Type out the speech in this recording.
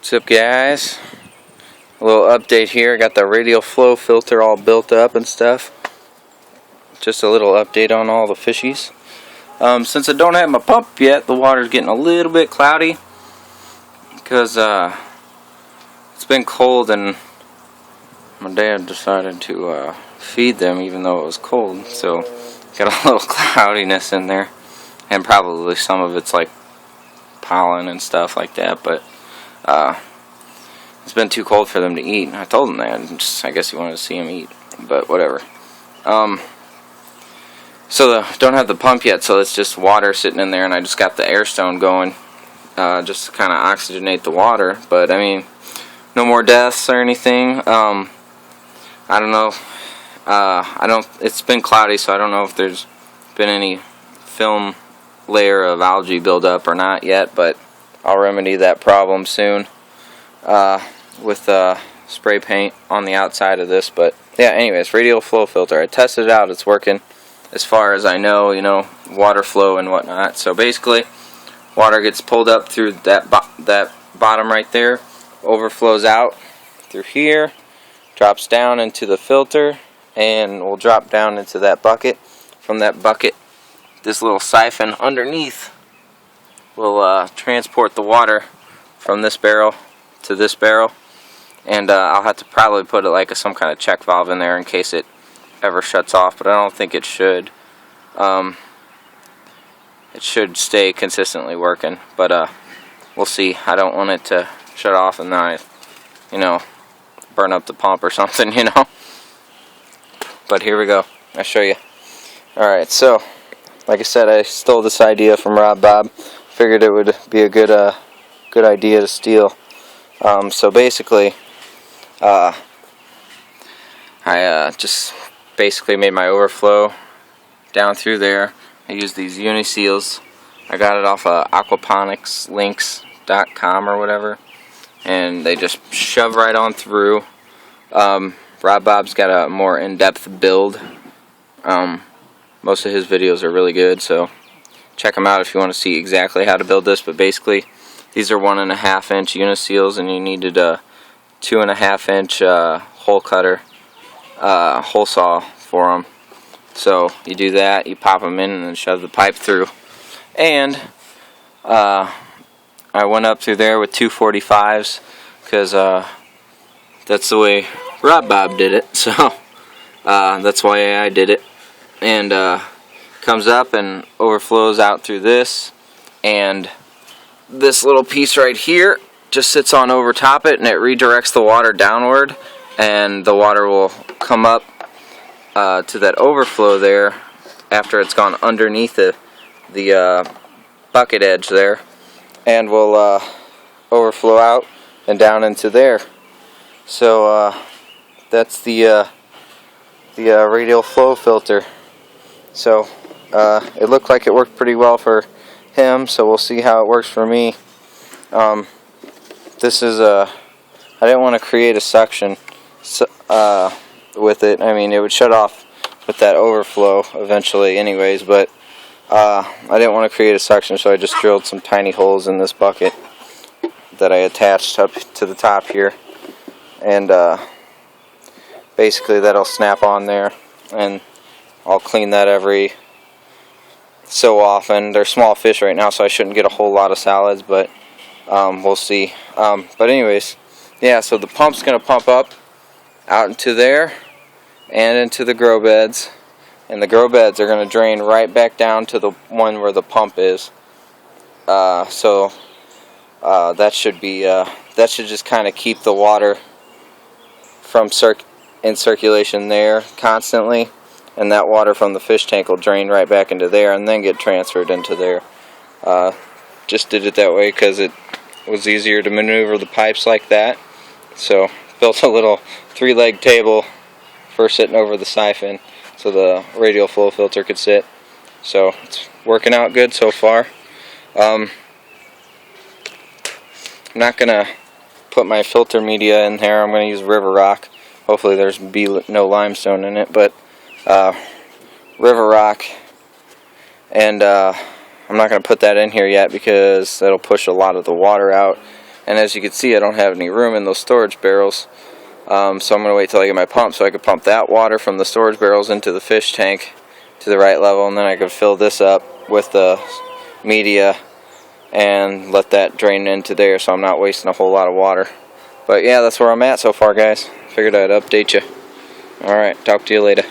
What's up, guys? A little update here. Got the radial flow filter all built up and stuff. Just a little update on all the fishies. Since I don't have my pump yet, the water's getting a little bit cloudy because it's been cold and my dad decided to feed them even though it was cold, so got a little cloudiness in there, and probably some of it's like pollen and stuff like that, but it's been too cold for them to eat. I told him that, and I guess he wanted to see him eat, but whatever. So don't have the pump yet, so it's just water sitting in there, and I just got the air stone going just to kind of oxygenate the water. But I mean, no more deaths or anything. I don't know. It's been cloudy, so I don't know if there's been any film layer of algae buildup or not yet, but I'll remedy that problem soon with spray paint on the outside of this. But yeah, anyways, radial flow filter. I tested it out. It's working as far as I know, water flow and whatnot. So basically, water gets pulled up through that bottom right there, overflows out through here, drops down into the filter, and will drop down into that bucket. From that bucket, this little siphon underneath will transport the water from this barrel to this barrel, and I'll have to probably put like some kind of check valve in there in case it ever shuts off, but I don't think it should. It should stay consistently working, but we'll see. I don't want it to shut off and then I, burn up the pump or something, But here we go. I'll show you. Alright, so like I said, I stole this idea from Rob Bob. Figured it would be a good idea to steal. So basically, I just basically made my overflow down through there. I used these uniseals. I got it off of aquaponicslinks.com or whatever, and they just shove right on through. Rob Bob's got a more in-depth build. Most of his videos are really good, so check them out if you want to see exactly how to build this. But basically, these are 1.5 inch uniseals, and you needed a 2.5 inch hole cutter, hole saw for them. So you do that, you pop them in, and then shove the pipe through. And I went up through there with 245s because that's the way Rob Bob did it. So that's why I did it. And comes up and overflows out through this, and this little piece right here just sits on over top it, and it redirects the water downward, and the water will come up to that overflow there after it's gone underneath the bucket edge there, and will overflow out and down into there. So that's the radial flow filter. So it looked like it worked pretty well for him, so we'll see how it works for me. This is I didn't want to create a suction with it. I mean, it would shut off with that overflow eventually anyways, but I didn't want to create a suction, so I just drilled some tiny holes in this bucket that I attached up to the top here, and basically that'll snap on there, and I'll clean that every so often. They're small fish right now, so I shouldn't get a whole lot of salads, but we'll see. But anyways, yeah, so the pump's going to pump up out into there and into the grow beds, and the grow beds are going to drain right back down to the one where the pump is. So that should just kind of keep the water from in circulation there constantly, and that water from the fish tank will drain right back into there and then get transferred into there. Just did it that way because it was easier to maneuver the pipes like that. So built a little 3-leg table for sitting over the siphon so the radial flow filter could sit. So it's working out good so far. I'm not going to put my filter media in there. I'm going to use river rock. Hopefully there's no limestone in it, but river rock, and I'm not going to put that in here yet because that'll push a lot of the water out and as you can see, I don't have any room in those storage barrels. So I'm going to wait till I get my pump so I can pump that water from the storage barrels into the fish tank to the right level, and then I can fill this up with the media and let that drain into there so I'm not wasting a whole lot of water. But yeah, that's where I'm at so far, guys. Figured I'd update you. Alright, talk to you later.